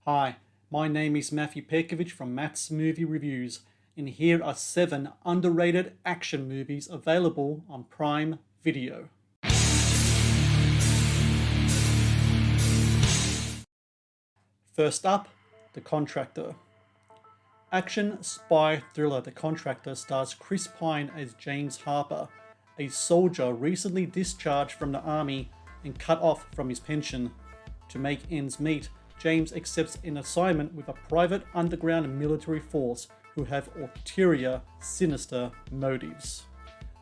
Hi, my name is Matthew Pejkovic from Matt's Movie Reviews, and here are 7 underrated action movies available on Prime Video. First up, The Contractor. Action spy thriller The Contractor stars Chris Pine as James Harper, a soldier recently discharged from the army and cut off from his pension. To make ends meet, James accepts an assignment with a private underground military force who have ulterior, sinister motives.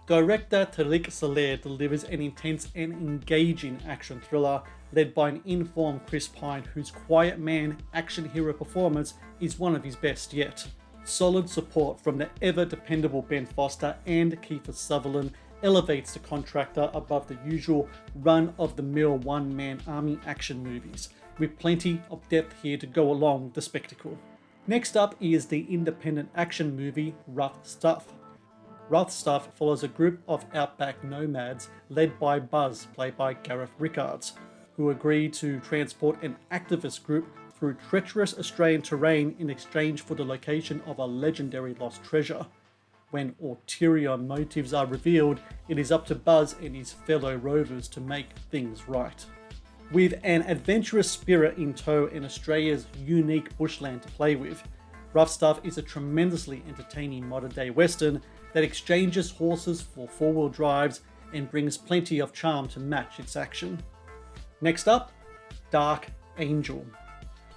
Director Tariq Saleh delivers an intense and engaging action thriller led by an informed Chris Pine, whose quiet man action hero performance is one of his best yet. Solid support from the ever-dependable Ben Foster and Kiefer Sutherland elevates The Contractor above the usual run-of-the-mill one-man army action movies, with plenty of depth here to go along with the spectacle. Next up is the independent action movie Rough Stuff. Rough Stuff follows a group of outback nomads led by Buzz, played by Gareth Rickards, who agree to transport an activist group through treacherous Australian terrain in exchange for the location of a legendary lost treasure. When ulterior motives are revealed, it is up to Buzz and his fellow rovers to make things right. With an adventurous spirit in tow and Australia's unique bushland to play with, Rough Stuff is a tremendously entertaining modern-day western that exchanges horses for four-wheel drives and brings plenty of charm to match its action. Next up, Dark Angel.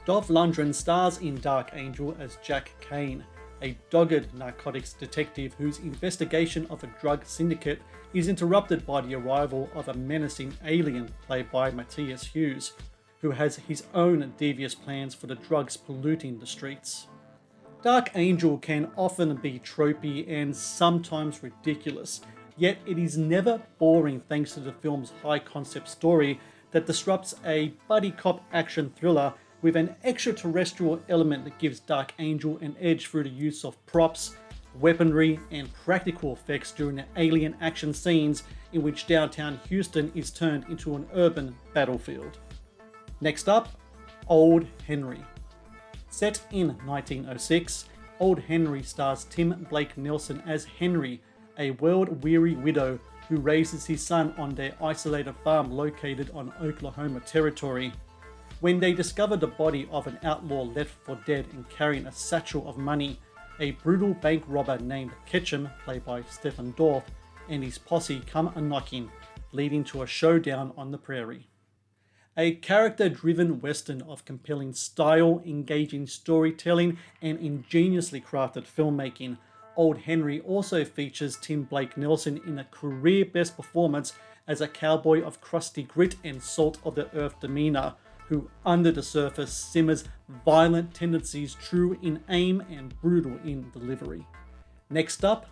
Dolph Lundgren stars in Dark Angel as Jack Kane, a dogged narcotics detective whose investigation of a drug syndicate is interrupted by the arrival of a menacing alien played by Matthias Hughes, who has his own devious plans for the drugs polluting the streets. Dark Angel can often be tropey and sometimes ridiculous, yet it is never boring thanks to the film's high-concept story that disrupts a buddy cop action thriller with an extraterrestrial element that gives Dark Angel an edge through the use of props, weaponry, and practical effects during the alien action scenes in which downtown Houston is turned into an urban battlefield. Next up, Old Henry. Set in 1906, Old Henry stars Tim Blake Nelson as Henry, a world-weary widow who raises his son on their isolated farm located on Oklahoma territory. When they discover the body of an outlaw left for dead and carrying a satchel of money, a brutal bank robber named Ketchum, played by Stephen Dorff, and his posse come a-knocking, leading to a showdown on the prairie. A character-driven western of compelling style, engaging storytelling, and ingeniously crafted filmmaking, Old Henry also features Tim Blake Nelson in a career-best performance as a cowboy of crusty grit and salt-of-the-earth demeanor, who under the surface simmers violent tendencies true in aim and brutal in delivery. Next up,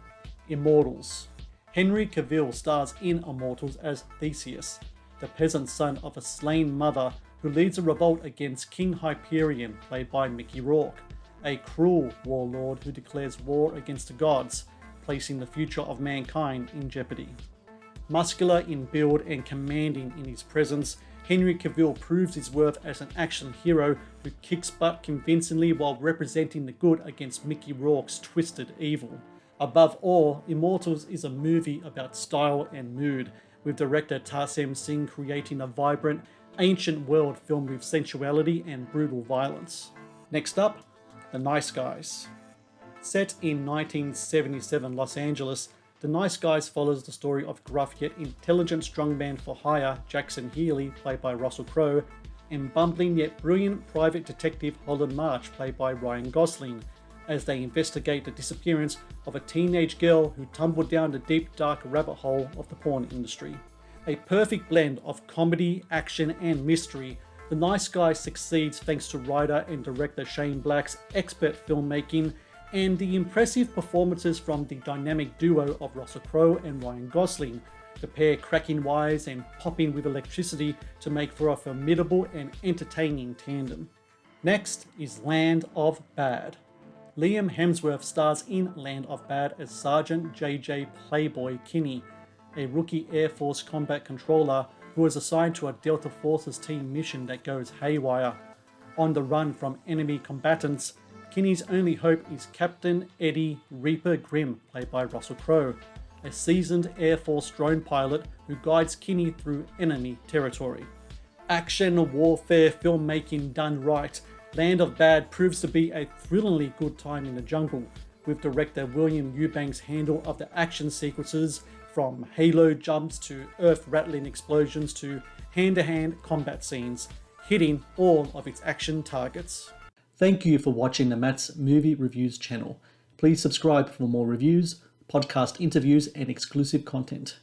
Immortals. Henry Cavill stars in Immortals as Theseus, the peasant son of a slain mother who leads a revolt against King Hyperion, played by Mickey Rourke, a cruel warlord who declares war against the gods, placing the future of mankind in jeopardy. Muscular in build and commanding in his presence, Henry Cavill proves his worth as an action hero who kicks butt convincingly while representing the good against Mickey Rourke's twisted evil. Above all, Immortals is a movie about style and mood, with director Tarsem Singh creating a vibrant, ancient world filled with sensuality and brutal violence. Next up, The Nice Guys. Set in 1977 Los Angeles, The Nice Guys follows the story of gruff yet intelligent strongman for hire Jackson Healy, played by Russell Crowe, and bumbling yet brilliant private detective Holland March, played by Ryan Gosling, as they investigate the disappearance of a teenage girl who tumbled down the deep dark rabbit hole of the porn industry. A perfect blend of comedy, action, and mystery, The Nice Guys succeeds thanks to writer and director Shane Black's expert filmmaking and the impressive performances from the dynamic duo of Russell Crowe and Ryan Gosling, the pair cracking wires and popping with electricity to make for a formidable and entertaining tandem. Next is Land of Bad. Liam Hemsworth stars in Land of Bad as Sergeant J.J. Playboy Kinney, a rookie Air Force combat controller who is assigned to a Delta Forces team mission that goes haywire. on the run from enemy combatants, Kinney's only hope is Captain Eddie Reaper Grimm, played by Russell Crowe, a seasoned Air Force drone pilot who guides Kinney through enemy territory. Action warfare filmmaking done right, Land of Bad proves to be a thrillingly good time in the jungle, with director William Eubanks' handle of the action sequences, from halo jumps to earth-rattling explosions to hand-to-hand combat scenes, hitting all of its action targets. Thank you for watching the Matt's Movie Reviews channel. Please subscribe for more reviews, podcast interviews, and exclusive content.